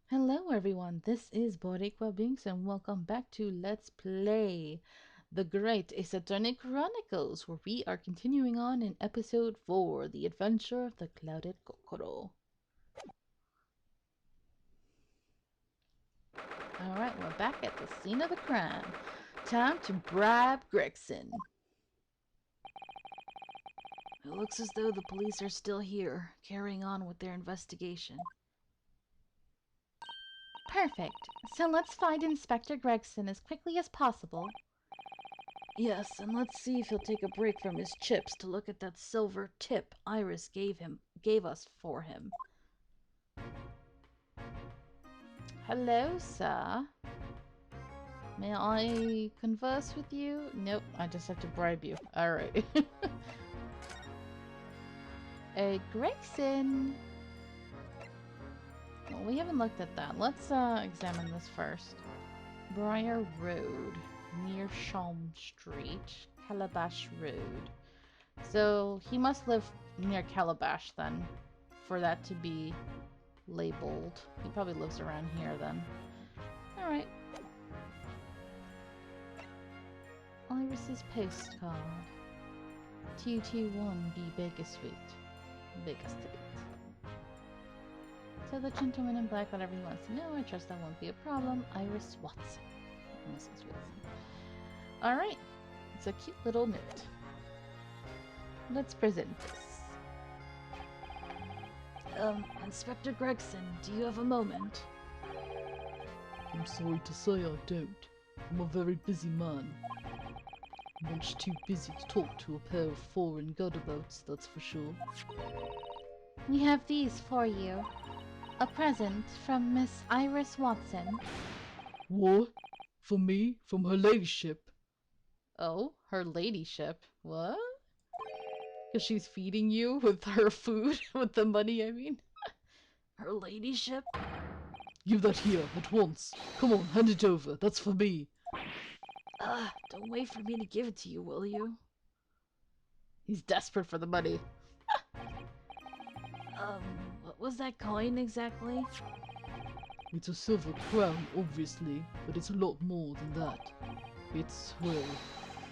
Hello everyone, this is Boricua Binks and welcome back to Let's Play the Great Esoteric Chronicles, where we are continuing on in episode 4, The Adventure of the Clouded Kokoro. Alright, we're back at the scene of the crime. Time to bribe Gregson. It looks as though the police are still here, carrying on with their investigation. Perfect. So let's find Inspector Gregson as quickly as possible. Yes, and let's see if he'll take a break from his chips to look at that silver tip Iris gave us for him. Hello, sir. May I converse with you? Nope, I just have to bribe you. Alright. Gregson! Well, we haven't looked at that. Let's examine this first. Briar Road, near Sham Street, Calabash Road. So he must live near Calabash then, for that to be labeled. He probably lives around here then. Alright. Iris's postcard. 221B Baker Street. Baker Street. So the gentleman in black, whatever he wants to know, I trust that won't be a problem. Iris Watson. Mrs. Watson. Alright. It's a cute little note. Let's present this. Inspector Gregson, do you have a moment? I'm sorry to say I don't. I'm a very busy man. Much too busy to talk to a pair of foreign gadabouts, that's for sure. We have these for you. A present from Miss Iris Watson. What? For me? From her ladyship? Oh, her ladyship. What? Because she's feeding you with her food? With the money, I mean? Her ladyship? Give that here, at once. Come on, hand it over. That's for me. Don't wait for me to give it to you, will you? He's desperate for the money. What was that coin exactly? It's a silver crown, obviously, but it's a lot more than that. Well,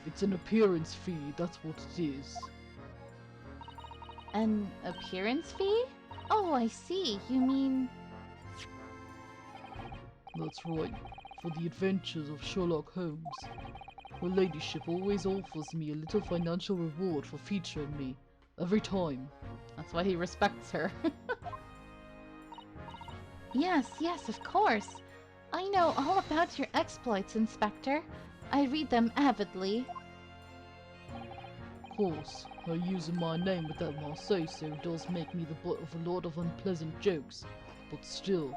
it's an appearance fee, that's what it is. An appearance fee? Oh, I see. You mean... That's right, for the adventures of Sherlock Holmes. Her ladyship always offers me a little financial reward for featuring me, every time. That's why he respects her. Yes, of course. I know all about your exploits, Inspector. I read them avidly. Of course, her using my name without my say-so does make me the butt of a lot of unpleasant jokes, but still.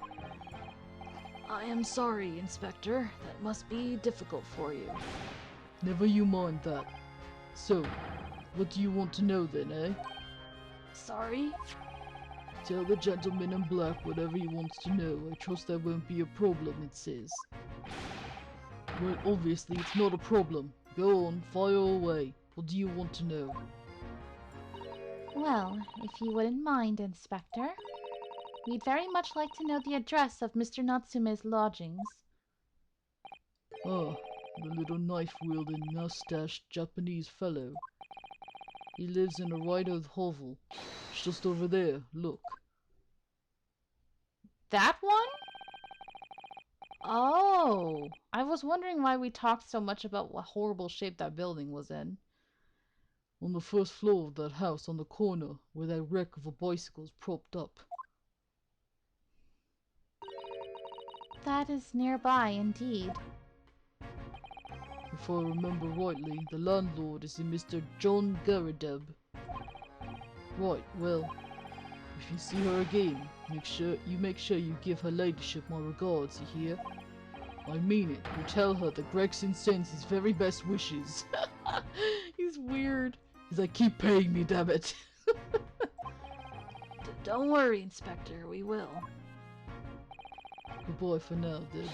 I am sorry, Inspector. That must be difficult for you. Never you mind that. So, what do you want to know then, eh? Sorry? Tell the gentleman in black whatever he wants to know. I trust that won't be a problem, it says. Well, obviously it's not a problem. Go on, fire away. What do you want to know? Well, if you wouldn't mind, Inspector. We'd very much like to know the address of Mr. Natsume's lodgings. Ah, the little knife-wielding, mustached Japanese fellow. He lives in a right-old hovel. It's just over there, look. That one? Oh, I was wondering why we talked so much about what horrible shape that building was in. On the first floor of that house on the corner, where that wreck of a bicycle's propped up. That is nearby, indeed. If I remember rightly, the landlord is a Mr. John Garadeb. Right, well, if you see her again, make sure you give her ladyship my regards, you hear? I mean it. You tell her that Gregson sends his very best wishes. He's weird. He's like, keep paying me, damn it. Don't worry, Inspector, we will. Goodbye for now, then.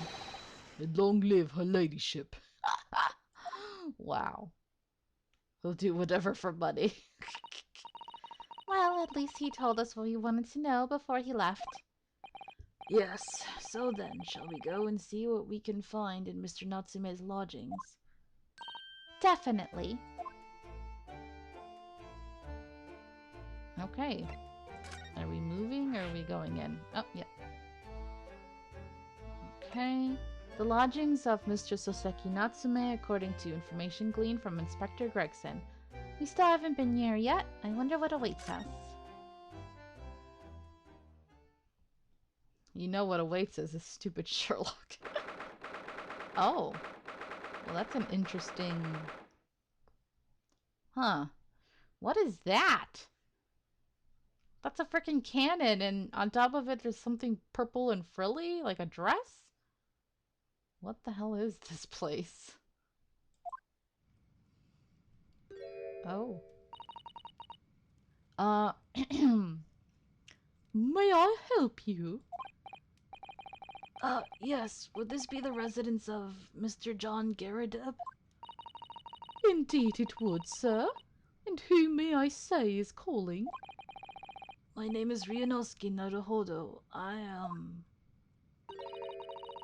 And long live her ladyship. Wow. He'll do whatever for money. Well, at least he told us what we wanted to know before he left. Yes, so then, shall we go and see what we can find in Mr. Natsume's lodgings? Definitely. Okay. Are we moving or are we going in? Oh, yeah. Okay. The lodgings of Mr. Soseki Natsume, according to information gleaned from Inspector Gregson. We still haven't been here yet. I wonder what awaits us. You know what awaits us is stupid Sherlock. Oh. Well, that's an interesting... Huh. What is that? That's a freaking cannon, and on top of it there's something purple and frilly, like a dress? What the hell is this place? Oh. May I help you? Yes, would this be the residence of Mr. John Garrideb? Indeed it would, sir. And who may I say is calling? My name is Ryunosuke Naruhodo.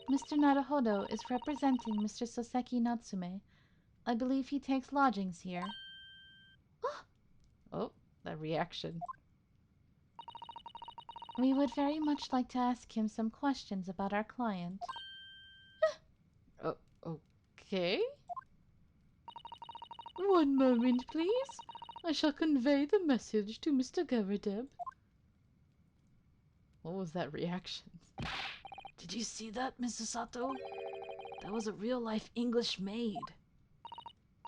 Mr. Naruhodo is representing Mr. Soseki Natsume. I believe he takes lodgings here. Oh, that reaction. We would very much like to ask him some questions about our client. Oh, okay. One moment, please. I shall convey the message to Mr. Garrideb. What was that reaction? Did you see that, Mrs. Sato? That was a real-life English maid.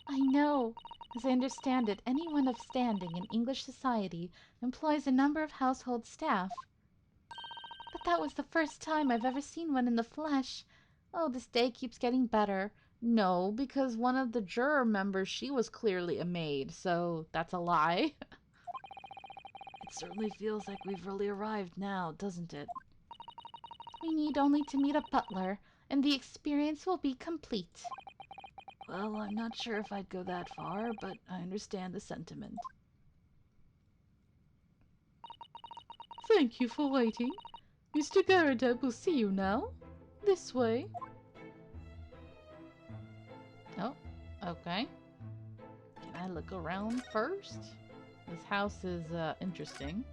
I know. As I understand it, anyone of standing in English society employs a number of household staff. But that was the first time I've ever seen one in the flesh. Oh, this day keeps getting better. No, because one of the juror members, she was clearly a maid, so that's a lie. It certainly feels like we've really arrived now, doesn't it? We need only to meet a butler, and the experience will be complete. Well, I'm not sure if I'd go that far, but I understand the sentiment. Thank you for waiting. Mr. Garrideb will see you now. This way. Oh, okay. Can I look around first? This house is interesting.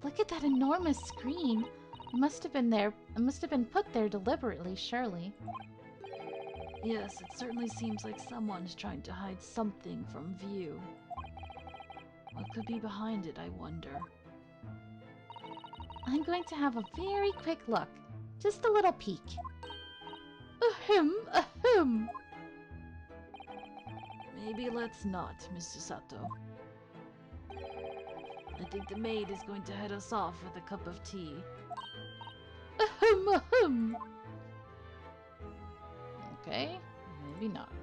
Look at that enormous screen. It must have been there. It must have been put there deliberately, surely. Yes, it certainly seems like someone's trying to hide something from view. What could be behind it, I wonder? I'm going to have a very quick look. Just a little peek. Ahem, ahem. Maybe let's not, Mr. Sato. I think the maid is going to head us off with a cup of tea. Ahem, ahem. Okay, maybe not.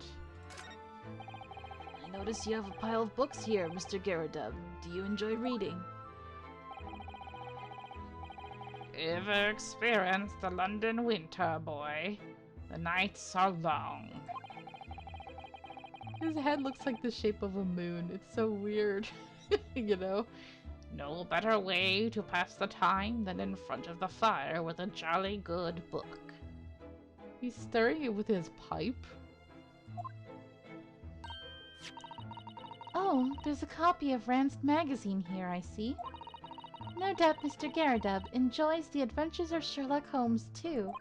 I notice you have a pile of books here, Mr. Garrideb. Do you enjoy reading? Ever experienced the London winter, boy? The nights are long. His head looks like the shape of a moon. It's so weird, you know? No better way to pass the time than in front of the fire with a jolly good book. He's stirring it with his pipe. Oh, there's a copy of Rand's magazine here, I see. No doubt Mr. Garrideb enjoys the adventures of Sherlock Holmes, too.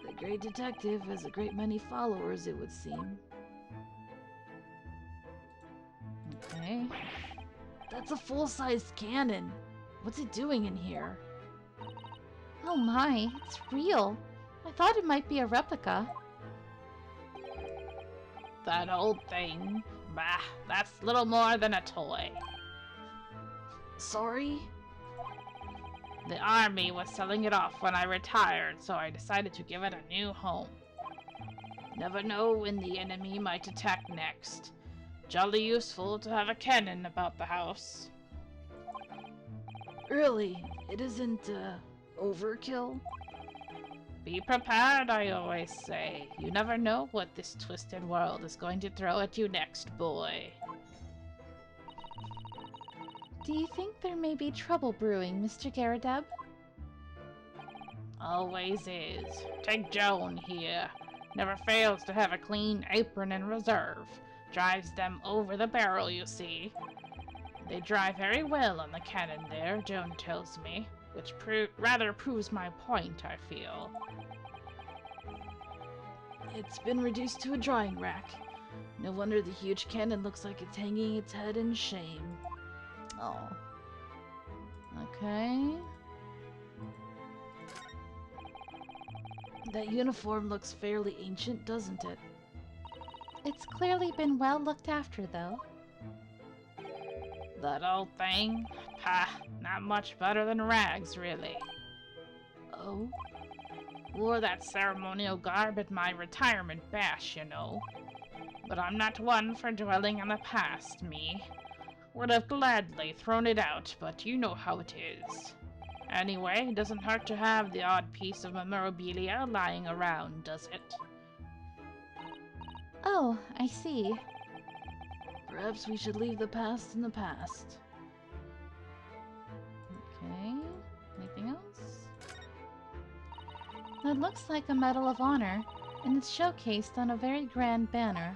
The great detective has a great many followers, it would seem. Okay. That's a full-sized cannon. What's it doing in here? Oh my, it's real. I thought it might be a replica. That old thing? Bah, that's little more than a toy. Sorry? The army was selling it off when I retired, so I decided to give it a new home. Never know when the enemy might attack next. Jolly useful to have a cannon about the house. Really? It isn't, overkill? Be prepared, I always say. You never know what this twisted world is going to throw at you next, boy. Do you think there may be trouble brewing, Mr. Garrideb? Always is. Take Joan here. Never fails to have a clean apron in reserve. Drives them over the barrel, you see. They dry very well on the cannon there, Joan tells me, which rather proves my point, I feel. It's been reduced to a drying rack. No wonder the huge cannon looks like it's hanging its head in shame. Oh. Okay. That uniform looks fairly ancient, doesn't it? It's clearly been well looked after, though. That old thing? Pah, not much better than rags, really. Oh? Wore that ceremonial garb at my retirement bash, you know. But I'm not one for dwelling on the past, me. Would have gladly thrown it out, but you know how it is. Anyway, it doesn't hurt to have the odd piece of memorabilia lying around, does it? Oh, I see. Perhaps we should leave the past in the past. Okay. Anything else? That looks like a Medal of Honor, and it's showcased on a very grand banner.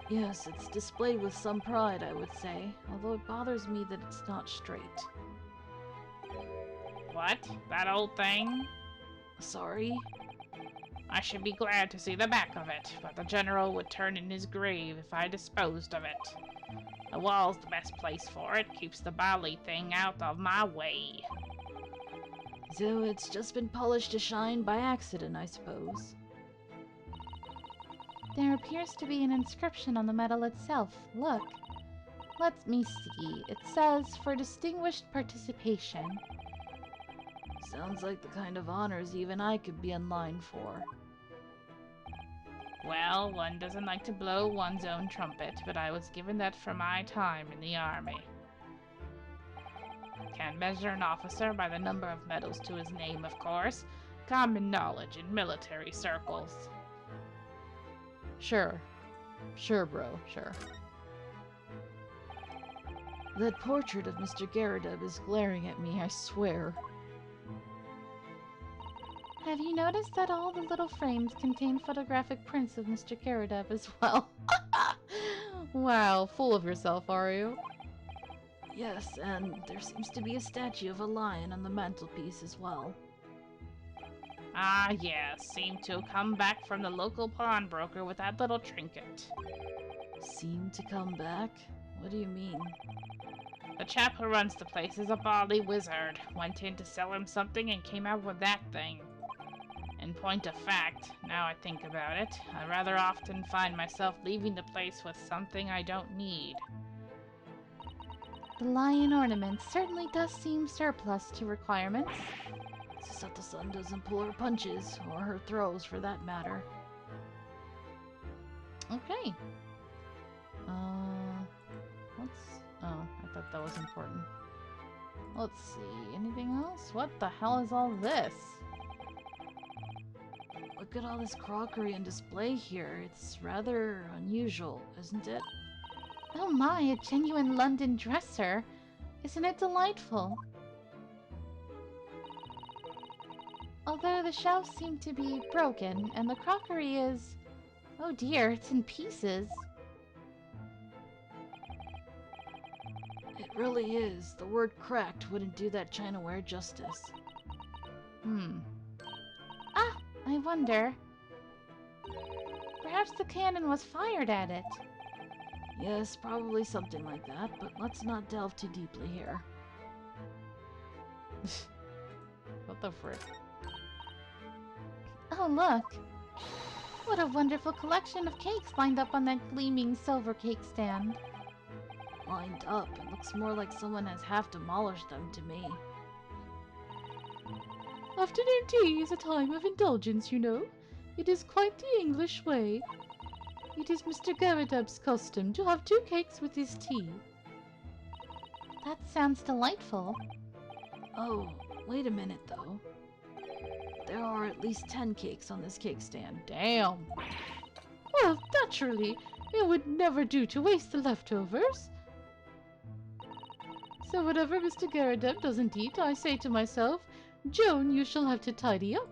Yes, it's displayed with some pride, I would say, although it bothers me that it's not straight. What? That old thing? Sorry? I should be glad to see the back of it, but the general would turn in his grave if I disposed of it. The wall's the best place for it, keeps the bally thing out of my way. So it's just been polished to shine by accident, I suppose. There appears to be an inscription on the medal itself. Look. Let me see. It says, "For distinguished participation." Sounds like the kind of honors even I could be in line for. Well, one doesn't like to blow one's own trumpet, but I was given that for my time in the army. Can't measure an officer by the number of medals to his name, of course. Common knowledge in military circles. Sure. Sure, bro. Sure. That portrait of Mr. Garrideb is glaring at me, I swear. Have you noticed that all the little frames contain photographic prints of Mr. Garrideb as well? Wow, full of yourself, are you? Yes, and there seems to be a statue of a lion on the mantelpiece as well. Ah, yes, seemed to come back from the local pawnbroker with that little trinket. Seem to come back? What do you mean? The chap who runs the place is a bally wizard. Went in to sell him something and came out with that thing. In point of fact, now I think about it, I rather often find myself leaving the place with something I don't need. The lion ornament certainly does seem surplus to requirements. Sato-san doesn't pull her punches, or her throws for that matter. Okay. Let's... Oh, I thought that was important. Let's see. Anything else? What the hell is all this? Look at all this crockery and display here. It's rather unusual, isn't it? Oh my, a genuine London dresser. Isn't it delightful? Although the shelves seem to be broken, and the crockery is... Oh dear, it's in pieces. It really is. The word cracked wouldn't do that chinaware justice. Ah, I wonder. Perhaps the cannon was fired at it. Yes, probably something like that, but let's not delve too deeply here. What the frick? Oh, look! What a wonderful collection of cakes lined up on that gleaming silver cake stand. Lined up, it looks more like someone has half demolished them to me. Afternoon tea is a time of indulgence, you know. It is quite the English way. It is Mr. Garrideb's custom to have 2 cakes with his tea. That sounds delightful. Oh, wait a minute though. There are at least 10 cakes on this cake stand. Damn. Well, naturally, it would never do to waste the leftovers. So whatever Mr. Garrideb doesn't eat, I say to myself, Joan, you shall have to tidy up.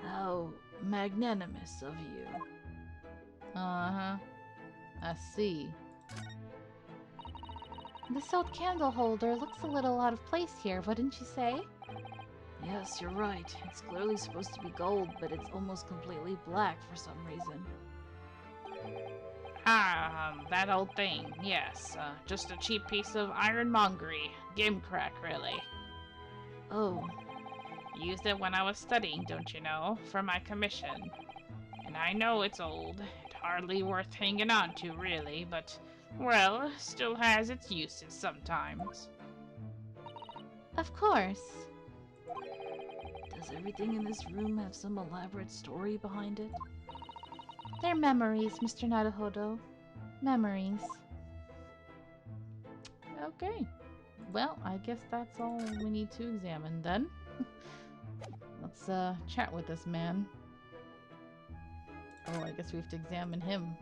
How magnanimous of you. Uh-huh. I see. This old candle holder looks a little out of place here, wouldn't you say? Yes, you're right. It's clearly supposed to be gold, but it's almost completely black for some reason. That old thing, yes. Just a cheap piece of ironmongery. Gimcrack, really. Oh, Used it when I was studying, don't you know, for my commission. And I know it's old, and hardly worth hanging on to, really, but, well, still has its uses sometimes. Of course. does everything in this room have some elaborate story behind it? They're memories, Mr. Naruhodo. Memories. Okay. Well, I guess that's all we need to examine then. Let's chat with this man. Oh, I guess we have to examine him.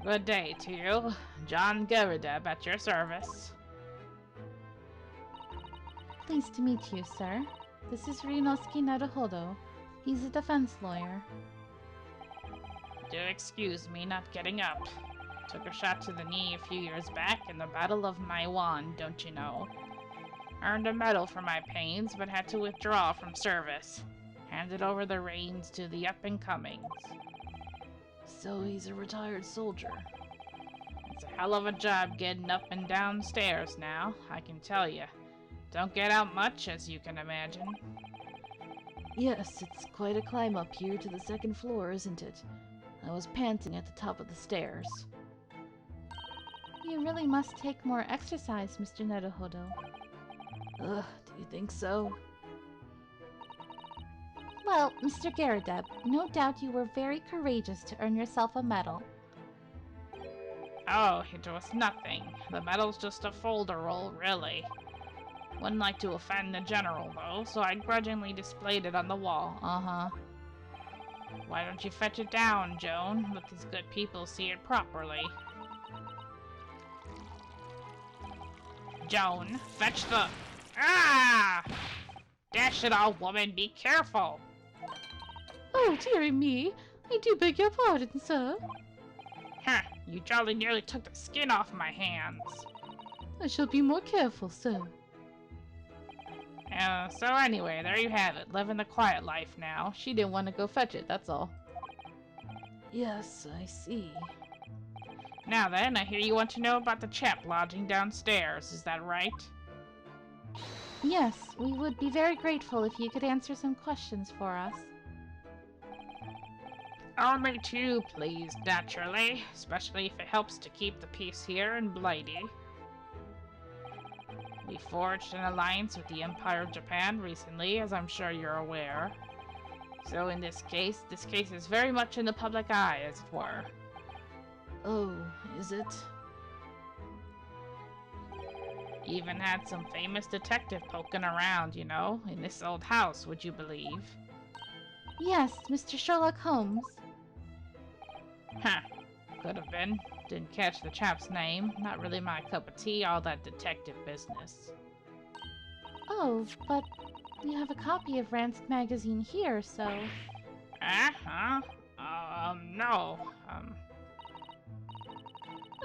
Good day to you. John Gerideb at your service. Pleased to meet you, sir. This is Ryunosuke Naruhodo. He's a defense lawyer. Do excuse me not getting up. Took a shot to the knee a few years back in the Battle of Maiwan, don't you know? Earned a medal for my pains, but had to withdraw from service. Handed over the reins to the up-and-comings. So he's a retired soldier. It's a hell of a job getting up and down stairs now, I can tell you. Don't get out much, as you can imagine. Yes, it's quite a climb up here to the second floor, isn't it? I was panting at the top of the stairs. You really must take more exercise, Mr. Naruhodo. Ugh, do you think so? Well, Mr. Gerideb, no doubt you were very courageous to earn yourself a medal. Oh, it was nothing. The medal's just a folder roll, really. Wouldn't like to offend the general, though, so I grudgingly displayed it on the wall. Uh-huh. Why don't you fetch it down, Joan? Let these good people see it properly. Joan, fetch the... Ah! Dash it all, woman, be careful! Oh, dearie me. I do beg your pardon, sir. Huh, you jolly nearly took the skin off my hands. I shall be more careful, sir. So anyway, there you have it. Living the quiet life now. She didn't want to go fetch it, that's all. Yes, I see. Now then, I hear you want to know about the chap lodging downstairs, is that right? Yes, we would be very grateful if you could answer some questions for us. Only two, please, naturally. Especially if it helps to keep the peace here in Blighty. We forged an alliance with the Empire of Japan recently, as I'm sure you're aware. So in this case is very much in the public eye, as it were. Oh, is it? Even had some famous detective poking around, you know, in this old house, would you believe? Yes, Mr. Sherlock Holmes. Huh. Could have been. Didn't catch the chap's name. Not really my cup of tea, all that detective business. Oh, but you have a copy of Ransk magazine here, so... Uh-huh. No.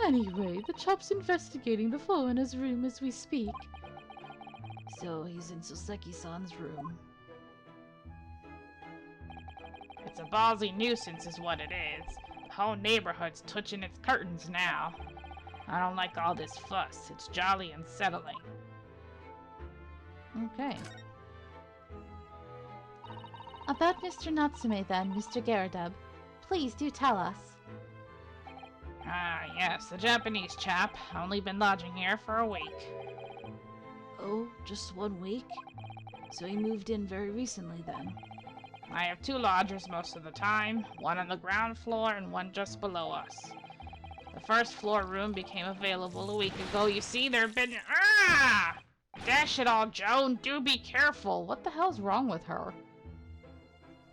Anyway, the chap's investigating the foreigner's room as we speak. So he's in Soseki-san's room. It's a ballsy nuisance is what it is. The whole neighborhood's touching its curtains now. I don't like all this fuss. It's jolly unsettling. Okay. About Mr. Natsume then, Mr. Gerideb. Please do tell us. Ah, yes, the Japanese chap. Only been lodging here for a week. Oh, just 1 week? So he moved in very recently then. I have two lodgers most of the time, one on the ground floor and one just below us. The first floor room became available a week ago. You see, there have been... Ah! Dash it all, Joan! Do be careful! What the hell's wrong with her?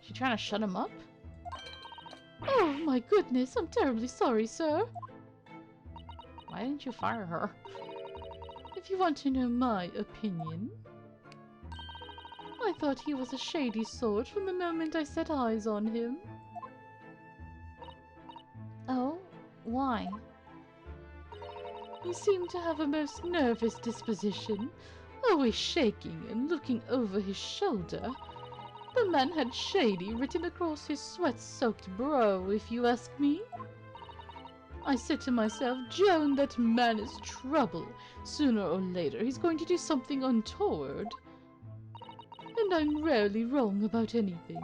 She trying to shut him up? Oh, my goodness, I'm terribly sorry, sir. Why didn't you fire her? if you want to know my opinion, I thought he was a shady sort from the moment I set eyes on him. Oh, why? He seemed to have a most nervous disposition, always shaking and looking over his shoulder. The man had shady written across his sweat-soaked brow, if you ask me. I said to myself, Joan, that man is trouble. Sooner or later he's going to do something untoward. And I'm rarely wrong about anything.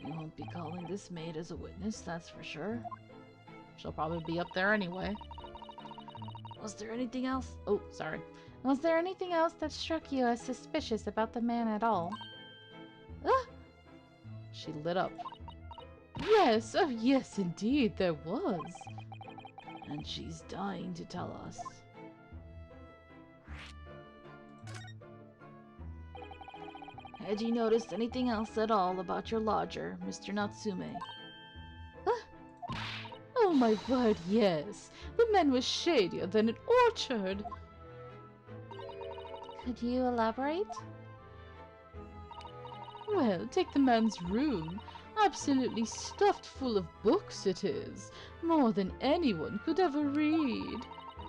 We won't be calling this maid as a witness, that's for sure. She'll probably be up there anyway. Was there anything else? Oh, sorry. Was there anything else that struck you as suspicious about the man at all? Ah! She lit up. Yes, oh yes, indeed, there was. And she's dying to tell us. Had you noticed anything else at all about your lodger, Mr. Natsume? Oh my word, yes. The man was shadier than an orchard. Could you elaborate? Well, take the man's room. Absolutely stuffed full of books it is. More than anyone could ever read.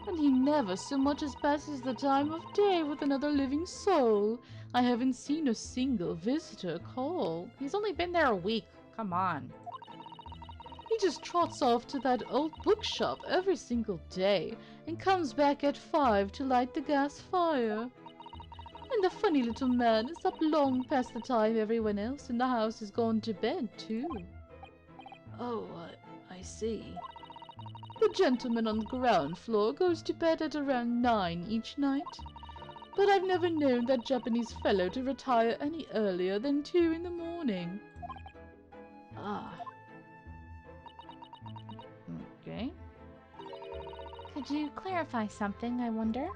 And he never so much as passes the time of day with another living soul. I haven't seen a single visitor call. He's only been there a week. Come on. He just trots off to that old bookshop every single day and comes back at 5 to light the gas fire. And the funny little man is up long past the time everyone else in the house has gone to bed, too. Oh, I see. The gentleman on the ground floor goes to bed at around 9 each night. But I've never known that Japanese fellow to retire any earlier than 2 in the morning. Ah. Okay. Could you clarify something, I wonder?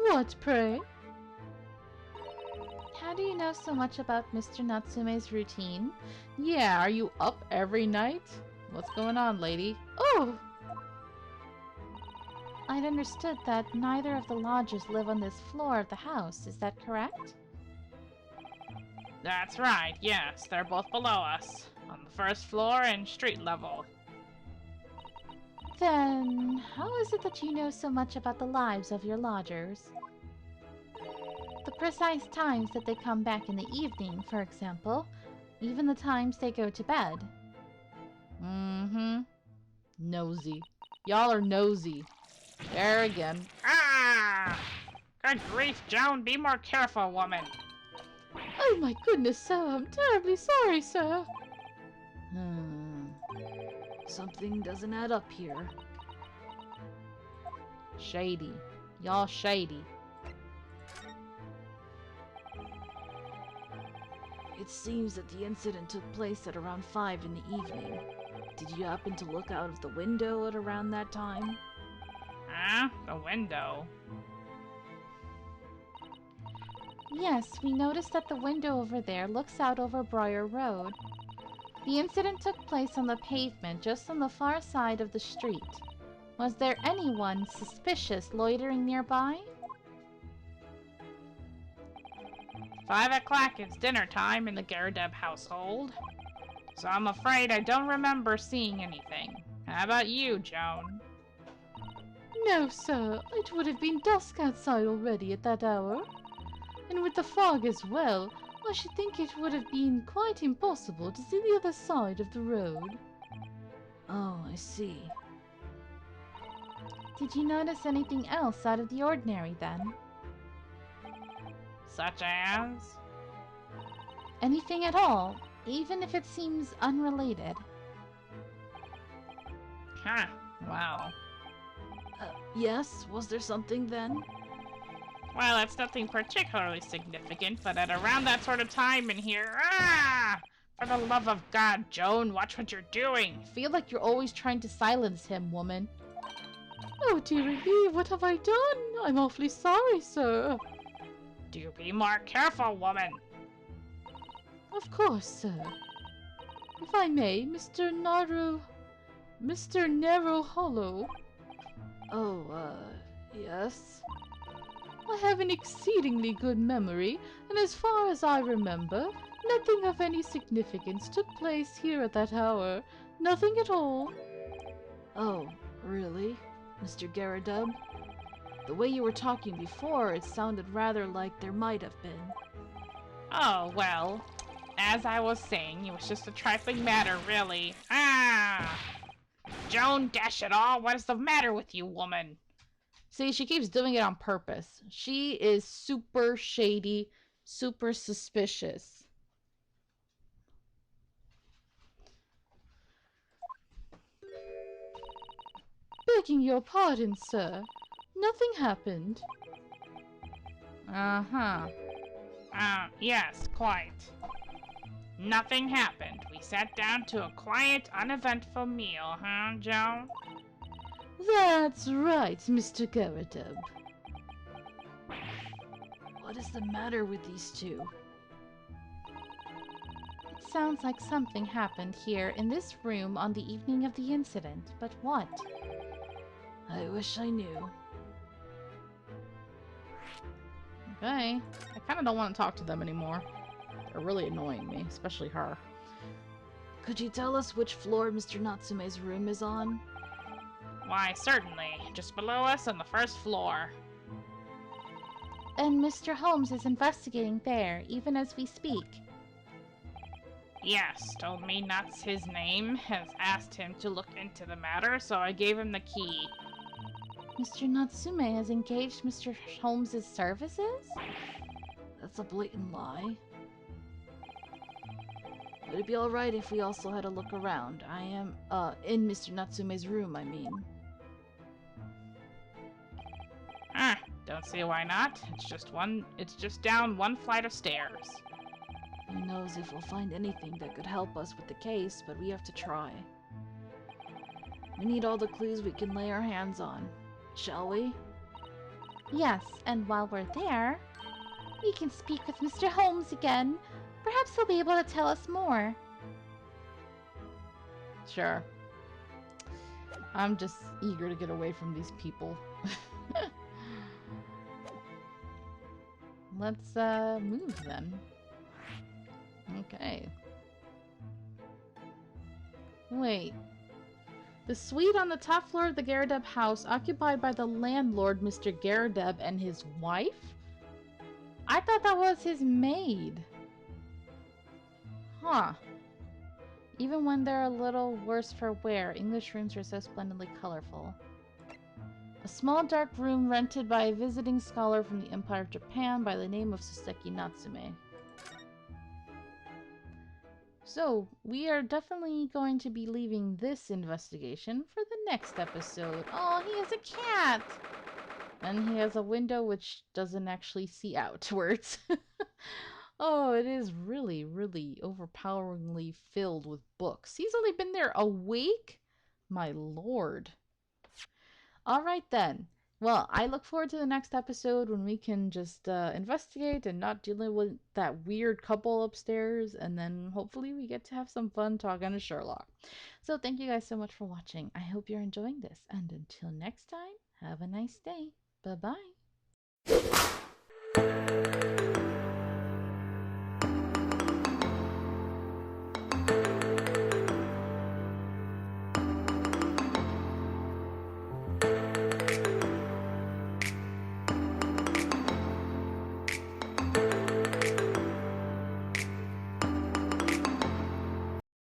What, pray? How do you know so much about Mr. Natsume's routine? Yeah, are you up every night? What's going on, lady? Oh! I'd understood that neither of the lodgers live on this floor of the house, is that correct? That's right, yes, they're both below us, on the first floor and street level. Then, how is it that you know so much about the lives of your lodgers? The precise times that they come back in the evening, for example, even the times they go to bed. Mm-hmm. Nosy. Y'all are nosy. There again. Ah! Good grief, Joan, be more careful, woman. Oh my goodness, sir, I'm terribly sorry, sir. Something doesn't add up here. Shady. Y'all shady. It seems that the incident took place at around 5 in the evening. Did you happen to look out of the window at around that time? Huh? The window? Yes, we noticed that the window over there looks out over Briar Road. The incident took place on the pavement just on the far side of the street. Was there anyone suspicious loitering nearby? 5 o'clock is dinner time in the Garadeb household. So I'm afraid I don't remember seeing anything. How about you, Joan? No, sir, it would have been dusk outside already at that hour. And with the fog as well, I should think it would have been quite impossible to see the other side of the road. Oh, I see. Did you notice anything else out of the ordinary then? Such as? Anything at all, even if it seems unrelated. Huh. Wow. Yes, was there something then? Well, it's nothing particularly significant, but at around that sort of time in here... Ah! For the love of God, Joan, watch what you're doing! I feel like you're always trying to silence him, woman. Oh, dearie me, what have I done? I'm awfully sorry, sir. Do be more careful, woman! Of course, sir. If I may, Mr. Narrow Hollow. Oh, Yes? I have an exceedingly good memory, and as far as I remember, nothing of any significance took place here at that hour. Nothing at all. Oh, really, Mr. Garadub? The way you were talking before, it sounded rather like there might have been. Oh, well. As I was saying, it was just a trifling matter, really. Ah! Joan, dash it all, what is the matter with you, woman? See, she keeps doing it on purpose. She is super shady, super suspicious. Begging your pardon, sir. Nothing happened. Uh-huh. Yes, quite. Nothing happened. We sat down to a quiet, uneventful meal, huh, Joan? That's right, Mr. Garadub. What is the matter with these two? It sounds like something happened here in this room on the evening of the incident, but what? I wish I knew. Okay. I kind of don't want to talk to them anymore. They're really annoying me, especially her. Could you tell us which floor Mr. Natsume's room is on? Why, certainly. Just below us on the first floor. And Mr. Holmes is investigating there, even as we speak. Yes, told me that's his name, has asked him to look into the matter, so I gave him the key. Mr. Natsume has engaged Mr. Holmes's services? That's a blatant lie. Would it be alright if we also had a look around? I am, in Mr. Natsume's room, I mean. Don't see why not. It's just down one flight of stairs. Who knows if we'll find anything that could help us with the case, but we have to try. We need all the clues we can lay our hands on. Shall we? Yes, and while we're there, we can speak with Mr. Holmes again. Perhaps he'll be able to tell us more. Sure. I'm just eager to get away from these people. Let's move then. Okay. Wait. The suite on the top floor of the Garadeb house, occupied by the landlord, Mr. Garadeb, and his wife? I thought that was his maid. Huh. Even when they're a little worse for wear, English rooms are so splendidly colorful. A small dark room rented by a visiting scholar from the Empire of Japan by the name of Soseki Natsume. So, we are definitely going to be leaving this investigation for the next episode. Oh, he has a cat! And he has a window which doesn't actually see outwards. Oh, it is really, really overpoweringly filled with books. He's only been there a week? My lord. Alright then. Well, I look forward to the next episode when we can just investigate and not dealing with that weird couple upstairs. And then hopefully we get to have some fun talking to Sherlock. So thank you guys so much for watching. I hope you're enjoying this. And until next time, have a nice day. Bye-bye.